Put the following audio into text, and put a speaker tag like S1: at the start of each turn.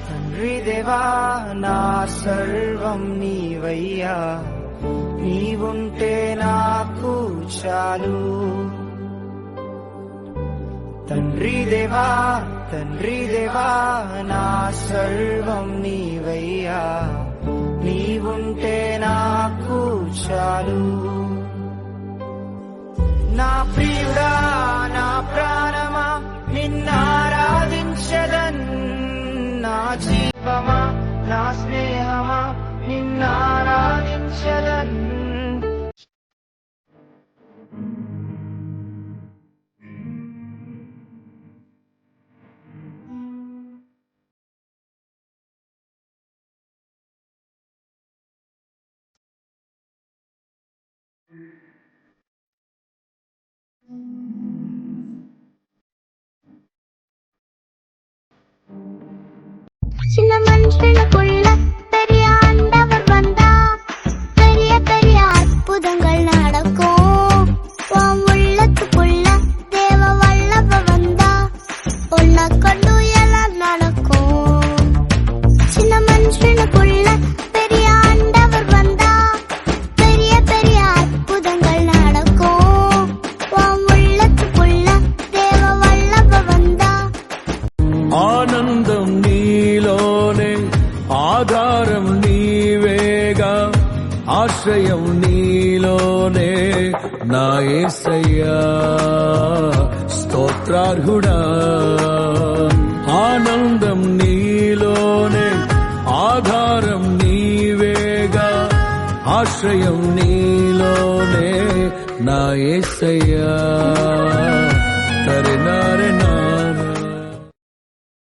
S1: తండ్రి దేవా నా సర్వం నీవయ్యా, నీవుంటే నాకు చాలు. తండ్రి దేవా నా సర్వం నీవయ్యా, నీవుంటే నాకు చాలు. నా ప్రియుడా నా ప్రాణమా నిన్నారాధించదన్, నా జీవమా నా స్నేహమా నిన్నారాధించదన్.
S2: சின்ன மனுஷனுக்குள்ள பெரிய ஆண்டவர் வந்தா, பெரிய பெரிய அற்புதங்கள் நடக்கும். உன் உள்ளத்துக்குள்ள தேவ வல்லவ வந்தா, உன்னை கொண்டு எல்லாம் நடக்கும். சின்ன மனுஷனுக்குள்ள பெரிய ஆண்டவர் வந்தா, பெரிய பெரிய அற்புதங்கள் நடக்கும். உன் உள்ளத்துக்குள்ள தேவ வல்லவ வந்தா,
S3: ఆనందం నీలోనే, ఆధారం నీవేగా, ఆశ్రయం నీలోనే నా యేసయ్యా స్తోత్రార్హుడా. ఆనందం నీలోనే, ఆధారం నీవేగా, ఆశ్రయం నీలోనే నా యేసయ్యా.